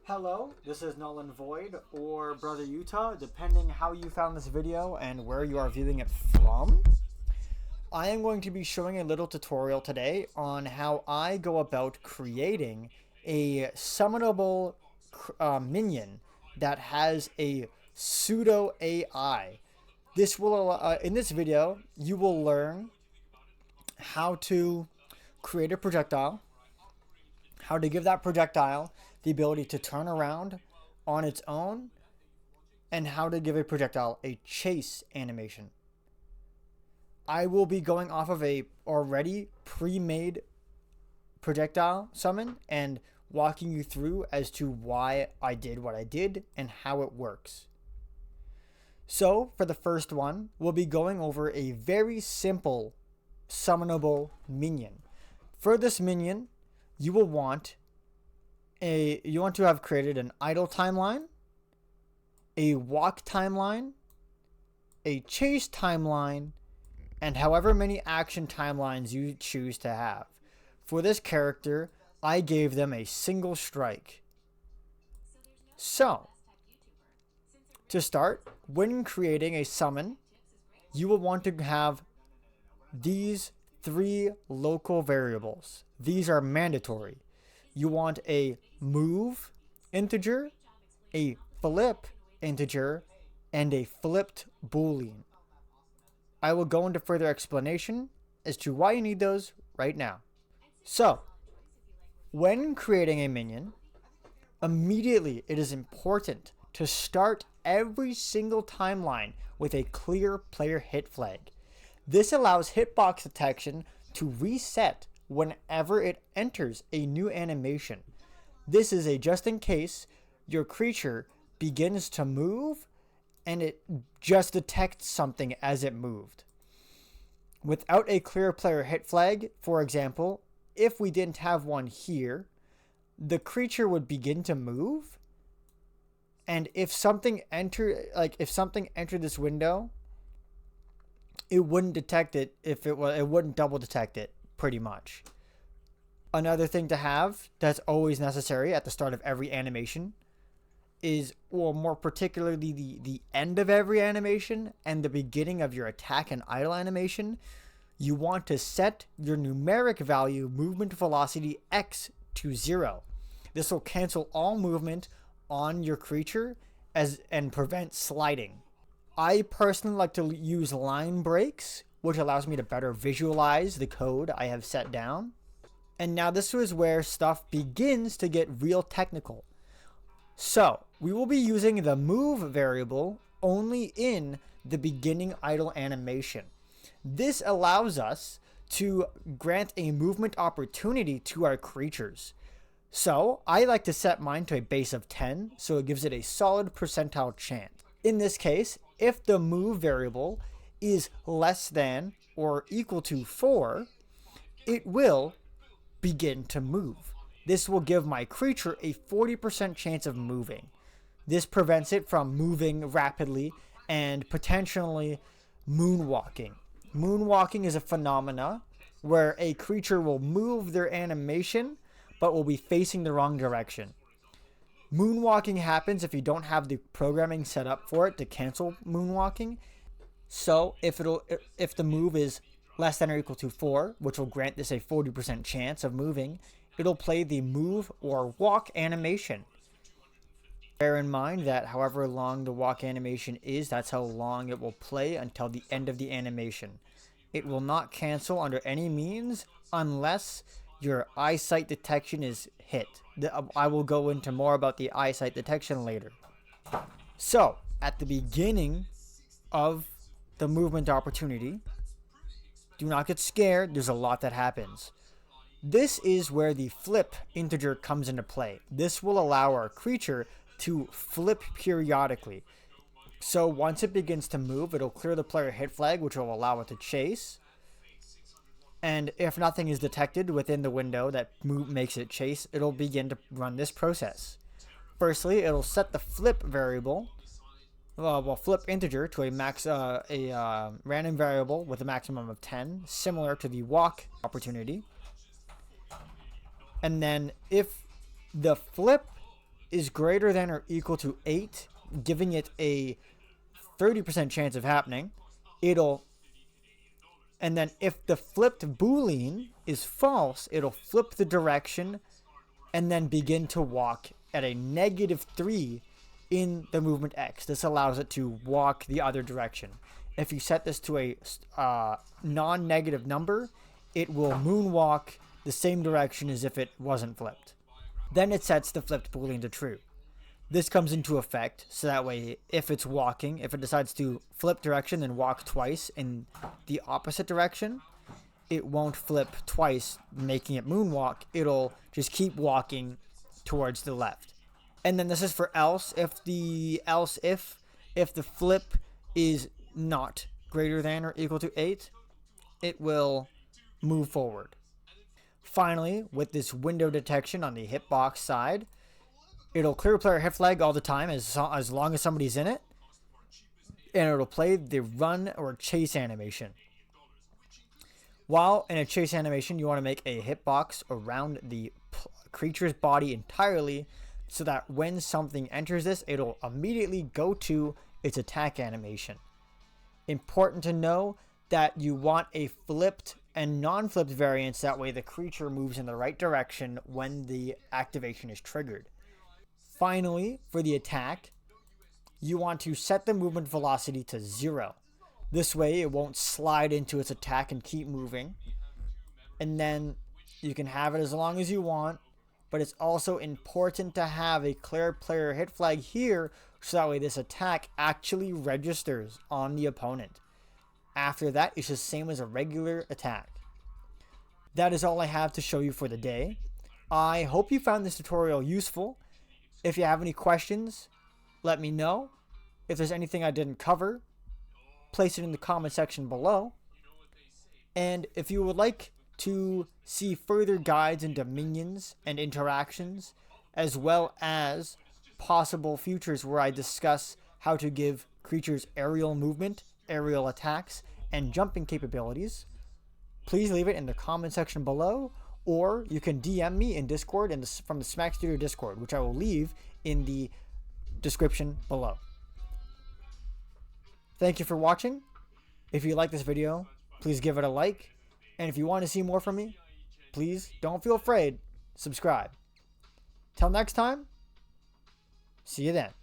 Hello, this is Null'n Void or Brother Utah, depending how you found this video and where you are viewing it from. I am going to be showing a little tutorial today on how I go about creating a summonable minion that has a pseudo AI. This will in this video you will learn how to create a projectile, how to give that projectile the ability to turn around on its own, and how to give a projectile a chase animation. I will be going off of a already pre-made projectile summon and walking you through as to why I did what I did and how it works. So for the first one, we'll be going over a very simple summonable minion. For this minion, you want to have created an idle timeline, a walk timeline, a chase timeline, and however many action timelines you choose to have. For this character, I gave them a single strike. So, to start, when creating a summon, you will want to have these three local variables. These are mandatory. You want a move integer, a flip integer, and a flipped boolean. I will go into further explanation as to why you need those right now. So, when creating a minion, immediately it is important to start every single timeline with a clear player hit flag. This allows hitbox detection to reset whenever it enters a new animation. This is a just in case your creature begins to move and it just detects something as it moved. Without a clear player hit flag, for example, if we didn't have one here, the creature would begin to move, and if something entered this window, it wouldn't detect it. It wouldn't double detect it, pretty much. Another thing to have that's always necessary at the start of every animation is, or more particularly the end of every animation and the beginning of your attack and idle animation, you want to set your numeric value movement velocity X to 0. This will cancel all movement on your creature and prevent sliding. I personally like to use line breaks, which allows me to better visualize the code I have set down. And now this is where stuff begins to get real technical. So, we will be using the move variable only in the beginning idle animation. This allows us to grant a movement opportunity to our creatures. So, I like to set mine to a base of 10, so it gives it a solid percentile chance. In this case, if the move variable is less than or equal to 4, it will begin to move. This will give my creature a 40% chance of moving. This prevents it from moving rapidly and potentially moonwalking. Moonwalking is a phenomena where a creature will move their animation but will be facing the wrong direction. Moonwalking happens if you don't have the programming set up for it to cancel moonwalking. So if the move is less than or equal to 4, which will grant this a 40% chance of moving, it'll play the move or walk animation. Bear in mind that however long the walk animation is, that's how long it will play until the end of the animation. It will not cancel under any means unless your eyesight detection is hit. I will go into more about the eyesight detection later. So, at the beginning of the movement opportunity, do not get scared, there's a lot that happens. This is where the flip integer comes into play. This will allow our creature to flip periodically. So once it begins to move, it'll clear the player hit flag, which will allow it to chase. And if nothing is detected within the window that makes it chase, it'll begin to run this process. Firstly, it'll set the flip variable, flip integer to a random variable with a maximum of 10, similar to the walk opportunity. And then if the flip is greater than or equal to 8, giving it a 30% chance of happening, and then if the flipped boolean is false, it'll flip the direction and then begin to walk at a -3 in the movement X. This allows it to walk the other direction. If you set this to a non-negative number, it will moonwalk the same direction as if it wasn't flipped. Then it sets the flipped boolean to true. This comes into effect so that way if it's walking, if it decides to flip direction and walk twice in the opposite direction, it won't flip twice, making it moonwalk. It'll just keep walking towards the left. And then this is for else. If the flip is not greater than or equal to 8, it will move forward. Finally, with this window detection on the hitbox side, it'll clear player hit flag all the time as long as somebody's in it, and it'll play the run or chase animation. While in a chase animation, you want to make a hitbox around the creature's body entirely so that when something enters this, it'll immediately go to its attack animation. Important to know that you want a flipped and non-flipped variance, that way the creature moves in the right direction when the activation is triggered. Finally, for the attack, you want to set the movement velocity to 0. This way it won't slide into its attack and keep moving. And then you can have it as long as you want, but it's also important to have a clear player hit flag here so that way this attack actually registers on the opponent. After that, it's the same as a regular attack. That is all I have to show you for the day. I hope you found this tutorial useful. If you have any questions, let me know. If there's anything I didn't cover, place it in the comment section below. And if you would like to see further guides into minions and interactions, as well as possible futures where I discuss how to give creatures aerial movement, aerial attacks, and jumping capabilities, please leave it in the comment section below, or you can DM me in Discord from the Smack Studio Discord, which I will leave in the description below. Thank you for watching. If you like this video, please give it a like. And if you want to see more from me, please don't feel afraid, subscribe. Till next time, see you then.